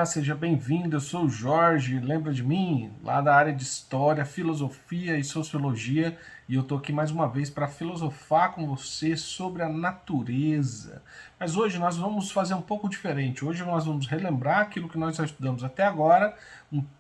Olá, seja bem-vindo. Eu sou o Jorge. Lembra de mim? Lá da área de História, Filosofia e Sociologia. E eu estou aqui mais uma vez para filosofar com você sobre a natureza. Mas hoje nós vamos fazer um pouco diferente. Hoje nós vamos relembrar aquilo que nós já estudamos até agora,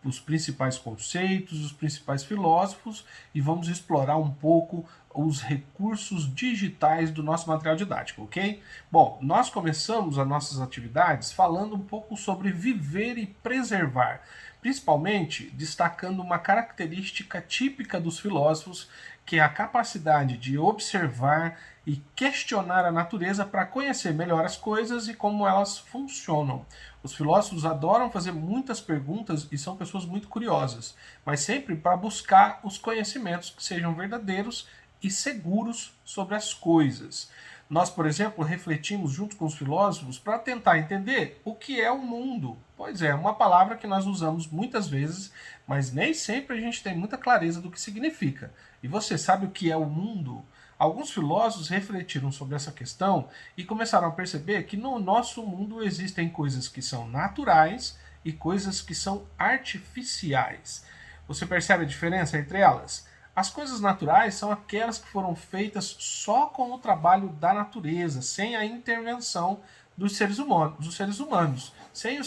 os principais conceitos, os principais filósofos, e vamos explorar um pouco os recursos digitais do nosso material didático, ok? Bom, nós começamos as nossas atividades falando um pouco sobre viver e preservar, principalmente destacando uma característica típica dos filósofos, que é a capacidade de observar e questionar a natureza para conhecer melhor as coisas e como elas funcionam. Os filósofos adoram fazer muitas perguntas e são pessoas muito curiosas, mas sempre para buscar os conhecimentos que sejam verdadeiros e seguros sobre as coisas. Nós, por exemplo, refletimos junto com os filósofos para tentar entender o que é o mundo. Pois é, uma palavra que nós usamos muitas vezes, mas nem sempre a gente tem muita clareza do que significa. E você sabe o que é o mundo? Alguns filósofos refletiram sobre essa questão e começaram a perceber que no nosso mundo existem coisas que são naturais e coisas que são artificiais. Você percebe a diferença entre elas? As coisas naturais são aquelas que foram feitas só com o trabalho da natureza, sem a intervenção dos seres humanos, sem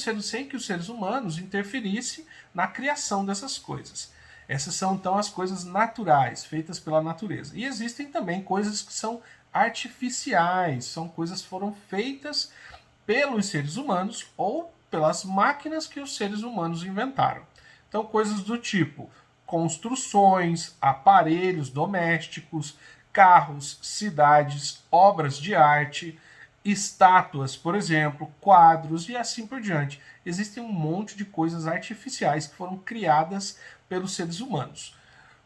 que os seres humanos interferissem na criação dessas coisas. Essas são então as coisas naturais, feitas pela natureza. E existem também coisas que são artificiais, são coisas que foram feitas pelos seres humanos ou pelas máquinas que os seres humanos inventaram. Então, coisas do tipo construções, aparelhos domésticos, carros, cidades, obras de arte, estátuas, por exemplo, quadros e assim por diante. Existem um monte de coisas artificiais que foram criadas pelos seres humanos.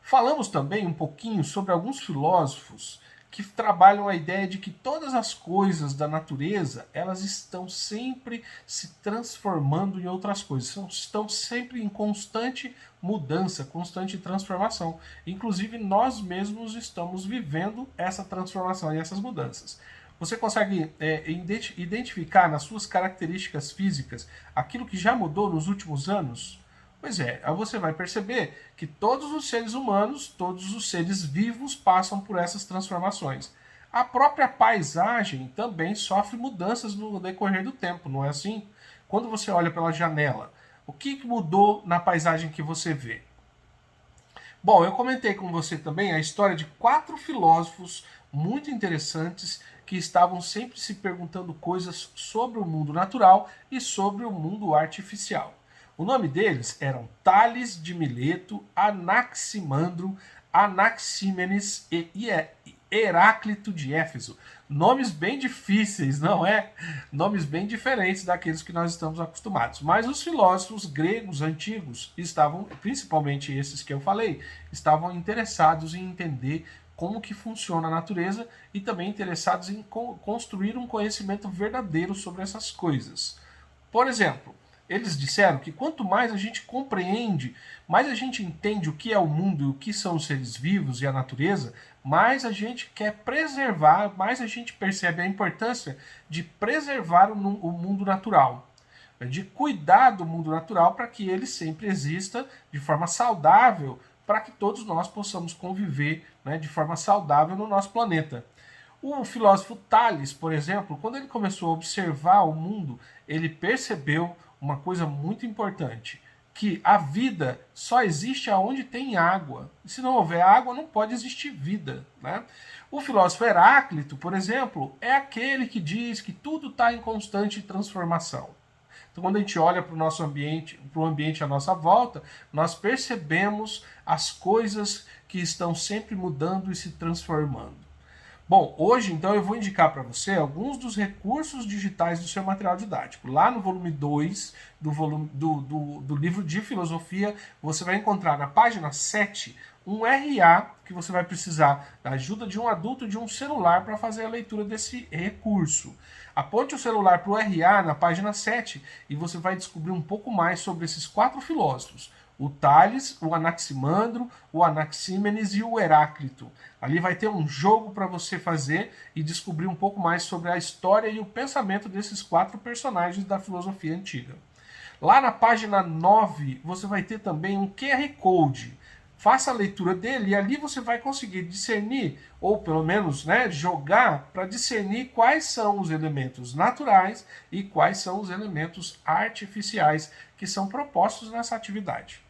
Falamos também um pouquinho sobre alguns filósofos que trabalham a ideia de que todas as coisas da natureza, elas estão sempre se transformando em outras coisas, estão sempre em constante mudança, constante transformação. Inclusive, nós mesmos estamos vivendo essa transformação e essas mudanças. Você consegue identificar nas suas características físicas aquilo que já mudou nos últimos anos? Pois é, aí você vai perceber que todos os seres humanos, todos os seres vivos passam por essas transformações. A própria paisagem também sofre mudanças no decorrer do tempo, não é assim? Quando você olha pela janela, o que mudou na paisagem que você vê? Bom, eu comentei com você também a história de 4 filósofos muito interessantes que estavam sempre se perguntando coisas sobre o mundo natural e sobre o mundo artificial. O nome deles eram Tales de Mileto, Anaximandro, Anaxímenes e Heráclito de Éfeso. Nomes bem difíceis, não é? Nomes bem diferentes daqueles que nós estamos acostumados. Mas os filósofos gregos antigos estavam, principalmente esses que eu falei, estavam interessados em entender como que funciona a natureza e também interessados em construir um conhecimento verdadeiro sobre essas coisas. Por exemplo, eles disseram que quanto mais a gente compreende, mais a gente entende o que é o mundo e o que são os seres vivos e a natureza, mais a gente quer preservar, mais a gente percebe a importância de preservar o mundo natural, de cuidar do mundo natural para que ele sempre exista de forma saudável, para que todos nós possamos conviver, né, de forma saudável no nosso planeta. O filósofo Tales, por exemplo, quando ele começou a observar o mundo, ele percebeu uma coisa muito importante, que a vida só existe aonde tem água. E se não houver água, não pode existir vida. Né? O filósofo Heráclito, por exemplo, é aquele que diz que tudo está em constante transformação. Então, quando a gente olha para o nosso ambiente, para o ambiente à nossa volta, nós percebemos as coisas que estão sempre mudando e se transformando. Bom, hoje então eu vou indicar para você alguns dos recursos digitais do seu material didático. Lá no volume 2 do livro de filosofia, você vai encontrar na página 7 um RA que você vai precisar da ajuda de um adulto e de um celular para fazer a leitura desse recurso. Aponte o celular para o RA na página 7 e você vai descobrir um pouco mais sobre esses 4 filósofos. O Tales, o Anaximandro, o Anaxímenes e o Heráclito. Ali vai ter um jogo para você fazer e descobrir um pouco mais sobre a história e o pensamento desses 4 personagens da filosofia antiga. Lá na página 9, você vai ter também um QR Code. Faça a leitura dele e ali você vai conseguir discernir, ou pelo menos jogar para discernir quais são os elementos naturais e quais são os elementos artificiais que são propostos nessa atividade.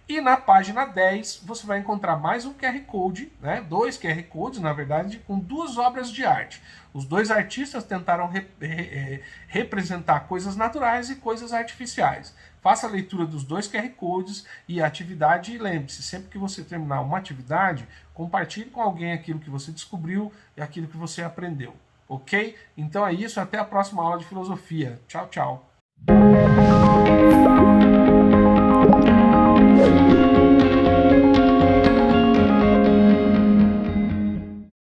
E na página 10 você vai encontrar mais um QR Code, dois QR Codes, na verdade, com duas obras de arte. Os dois artistas tentaram representar coisas naturais e coisas artificiais. Faça a leitura dos dois QR Codes e a atividade, e lembre-se, sempre que você terminar uma atividade, compartilhe com alguém aquilo que você descobriu e aquilo que você aprendeu. Ok? Então é isso, até a próxima aula de filosofia. Tchau, tchau.